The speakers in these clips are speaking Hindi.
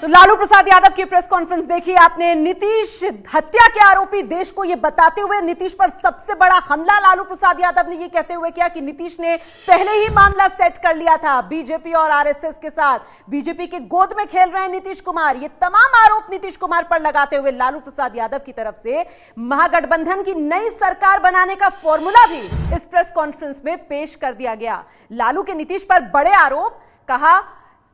तो लालू प्रसाद यादव की प्रेस कॉन्फ्रेंस देखी आपने। नीतीश हत्या के आरोपी देश को यह बताते हुए नीतीश पर सबसे बड़ा हमला लालू प्रसाद यादव ने यह कहते हुए किया कि नीतीश ने पहले ही मामला सेट कर लिया था बीजेपी और आरएसएस के साथ। बीजेपी के गोद में खेल रहे हैं नीतीश कुमार। ये तमाम आरोप नीतीश कुमार पर लगाते हुए लालू प्रसाद यादव की तरफ से महागठबंधन की नई सरकार बनाने का फॉर्मूला भी इस प्रेस कॉन्फ्रेंस में पेश कर दिया गया। लालू के नीतीश पर बड़े आरोप, कहा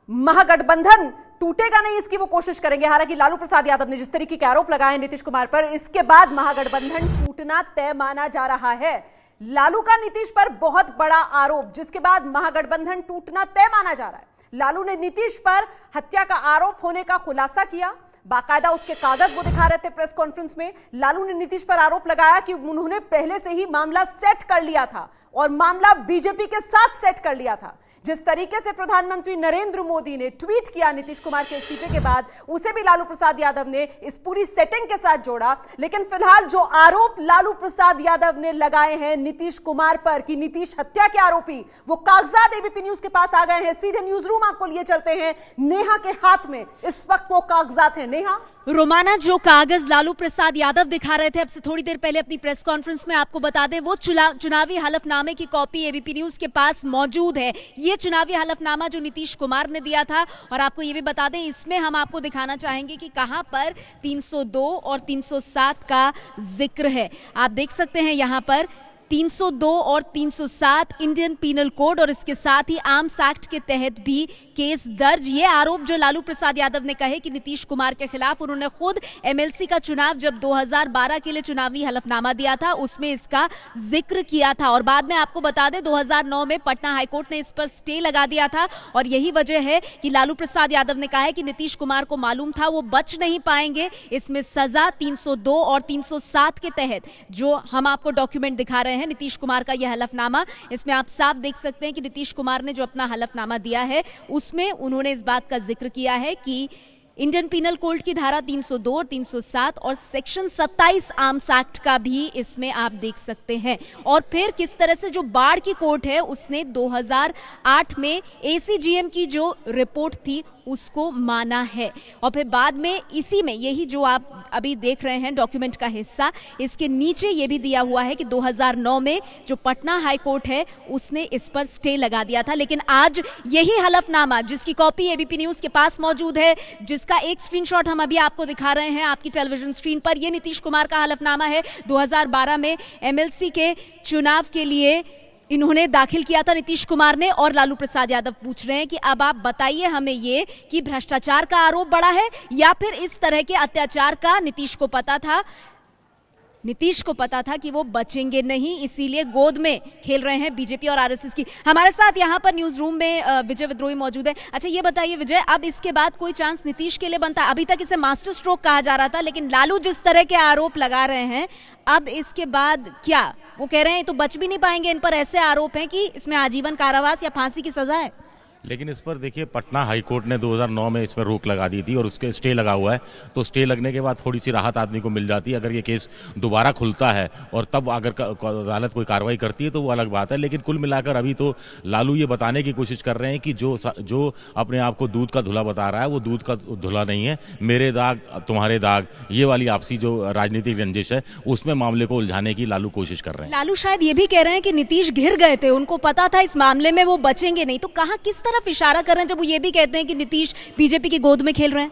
महागठबंधन टूटेगा नहीं, इसकी वो कोशिश करेंगे। हालांकि लालू प्रसाद यादव ने जिस तरीके के आरोप लगाए नीतीश कुमार पर, इसके बाद महागठबंधन टूटना तय माना जा रहा है। लालू का नीतीश पर बहुत बड़ा आरोप, जिसके बाद महागठबंधन टूटना तय माना जा रहा है। लालू ने नीतीश पर हत्या का आरोप होने का खुलासा किया। बाकायदा उसके कागज वो दिखा रहे थे प्रेस कॉन्फ्रेंस में। लालू ने नीतीश पर आरोप लगाया कि उन्होंने पहले से ही मामला सेट कर लिया था और मामला बीजेपी के साथ सेट कर लिया था। जिस तरीके से प्रधानमंत्री नरेंद्र मोदी ने ट्वीट किया नीतीश कुमार के इस्तीफे के बाद, उसे भी लालू प्रसाद यादव ने इस पूरी सेटिंग के साथ जोड़ा। लेकिन फिलहाल जो आरोप लालू प्रसाद यादव ने लगाए हैं नीतीश कुमार पर कि नीतीश हत्या के आरोपी, वो कागजात एबीपी न्यूज के पास आ गए हैं। सीधे न्यूज रूम आपको लिए चलते हैं। नेहा के हाथ में इस वक्त वो कागजात हैं। नेहा, रोमाना, जो कागज लालू प्रसाद यादव दिखा रहे थे अब से थोड़ी देर पहले अपनी प्रेस कॉन्फ्रेंस में, आपको बता दें वो चुनावी हलफनामे की कॉपी एबीपी न्यूज के पास मौजूद है। ये चुनावी हलफनामा जो नीतीश कुमार ने दिया था, और आपको ये भी बता दें इसमें हम आपको दिखाना चाहेंगे कि कहां पर 302 और 307 का जिक्र है। आप देख सकते हैं यहां पर 302 और 307 इंडियन पीनल कोड और इसके साथ ही आर्म्स एक्ट के तहत भी केस दर्ज। ये आरोप जो लालू प्रसाद यादव ने कहे कि नीतीश कुमार के खिलाफ, उन्होंने खुद एमएलसी का चुनाव जब 2012 के लिए चुनावी हलफनामा दिया था उसमें इसका जिक्र किया था। और बाद में आपको बता दें 2009 में पटना हाईकोर्ट ने इस पर स्टे लगा दिया था और यही वजह है कि लालू प्रसाद यादव ने कहा है कि नीतीश कुमार को मालूम था वो बच नहीं पाएंगे। इसमें सजा 302 और 307 के तहत जो हम आपको डॉक्यूमेंट दिखा रहे हैं नीतीश कुमार का यह हलफनामा, इसमें आप साफ देख सकते हैं कि नीतीश कुमार ने जो अपना हलफनामा दिया है उसमें उन्होंने इस बात का जिक्र किया है कि इंडियन पीनल कोड की धारा 302 और 307 और सेक्शन 27 आर्म्स एक्ट का भी इसमें आप देख सकते हैं। और फिर किस तरह से जो बाढ़ की कोर्ट है उसने 2008 में एसीजीएम की जो रिपोर्ट थी उसको माना है। और फिर बाद में इसी में यही जो आप अभी देख रहे हैं डॉक्यूमेंट का हिस्सा, इसके नीचे ये भी दिया हुआ है कि 2009 में जो पटना हाई कोर्ट है उसने इस पर स्टे लगा दिया था। लेकिन आज यही हलफनामा जिसकी कॉपी एबीपी न्यूज के पास मौजूद है, जिसका एक स्क्रीनशॉट हम अभी आपको दिखा रहे हैं आपकी टेलीविजन स्क्रीन पर, यह नीतीश कुमार का हलफनामा है। 2012 में एमएलसी के चुनाव के लिए इन्होंने दाखिल किया था नीतीश कुमार ने। और लालू प्रसाद यादव पूछ रहे हैं कि अब आप बताइए हमें ये कि भ्रष्टाचार का आरोप बड़ा है या फिर इस तरह के अत्याचार का नीतीश को पता था कि वो बचेंगे नहीं, इसीलिए गोद में खेल रहे हैं बीजेपी और आरएसएस की। हमारे साथ यहाँ पर न्यूज रूम में विजय विद्रोही मौजूद है। अच्छा ये बताइए विजय, अब इसके बाद कोई चांस नीतीश के लिए बनता है? अभी तक इसे मास्टर स्ट्रोक कहा जा रहा था, लेकिन लालू जिस तरह के आरोप लगा रहे हैं, अब इसके बाद क्या? वो कह रहे हैं तो बच भी नहीं पाएंगे, इन पर ऐसे आरोप हैं कि इसमें आजीवन कारावास या फांसी की सजा है। लेकिन इस पर देखिए पटना हाई कोर्ट ने 2009 में इस पर रोक लगा दी थी और उसके स्टे लगा हुआ है, तो स्टे लगने के बाद थोड़ी सी राहत आदमी को मिल जाती है। अगर ये केस दोबारा खुलता है और तब अगर अदालत कोई कार्रवाई करती है तो वो अलग बात है। लेकिन कुल मिलाकर अभी तो लालू ये बताने की कोशिश कर रहे हैं कि जो अपने आप को दूध का धुला बता रहा है वो दूध का धुला नहीं है। मेरे दाग तुम्हारे दाग, ये वाली आपसी जो राजनीतिक रंजिश है उसमें मामले को उलझाने की लालू कोशिश कर रहे हैं। लालू शायद ये भी कह रहे हैं कि नीतीश घिर गए थे, उनको पता था इस मामले में वो बचेंगे नहीं। तो कहां किस तरफ इशारा कर रहे हैं जब वो ये भी कहते हैं कि नीतीश बीजेपी की गोद में खेल रहे हैं?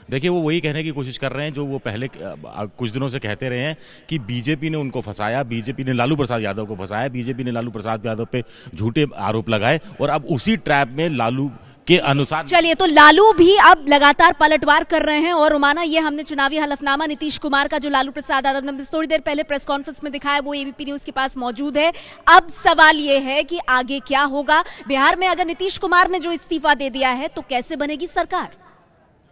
देखिए वो वही कहने की कोशिश कर रहे हैं जो वो पहले कुछ दिनों से कहते रहे हैं कि बीजेपी ने उनको फंसाया, बीजेपी ने लालू प्रसाद यादव को फंसाया, बीजेपी ने लालू प्रसाद यादव पे झूठे आरोप लगाए और अब उसी ट्रैप में लालू के अनुसार। चलिए, तो लालू भी अब लगातार पलटवार कर रहे हैं। और रोमाना, ये हमने चुनावी हलफनामा नीतीश कुमार का जो लालू प्रसाद यादव ने थोड़ी देर पहले प्रेस कॉन्फ्रेंस में दिखाया वो एबीपी न्यूज के पास मौजूद है। अब सवाल ये है कि आगे क्या होगा बिहार में? अगर नीतीश कुमार ने जो इस्तीफा दे दिया है तो कैसे बनेगी सरकार?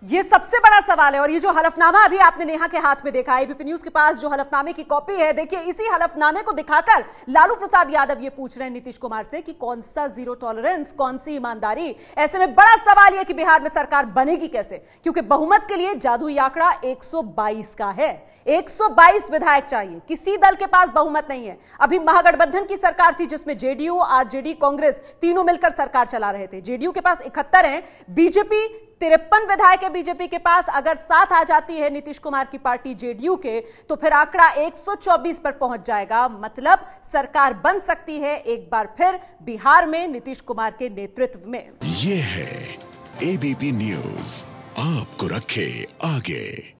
ये सबसे बड़ा सवाल है। और ये जो हलफनामा अभी आपने नेहा के हाथ में देखा, एबीपी न्यूज के पास जो हलफनामे की कॉपी है, देखिए इसी हलफनामे को दिखाकर लालू प्रसाद यादव ये पूछ रहे हैं नीतीश कुमार से कि कौन सा जीरो टॉलरेंस, कौन सी ईमानदारी। ऐसे में बड़ा सवाल यह कि बिहार में सरकार बनेगी कैसे, क्योंकि बहुमत के लिए जादुई आंकड़ा 122 का है। 122 विधायक चाहिए, किसी दल के पास बहुमत नहीं है। अभी महागठबंधन की सरकार थी जिसमें जेडीयू, आरजेडी, कांग्रेस तीनों मिलकर सरकार चला रहे थे। जेडीयू के पास 71 है, बीजेपी 53 विधायक है बीजेपी के पास। अगर साथ आ जाती है नीतीश कुमार की पार्टी जेडीयू के, तो फिर आंकड़ा 124 पर पहुंच जाएगा। मतलब सरकार बन सकती है एक बार फिर बिहार में नीतीश कुमार के नेतृत्व में। ये है एबीपी न्यूज, आपको रखे आगे।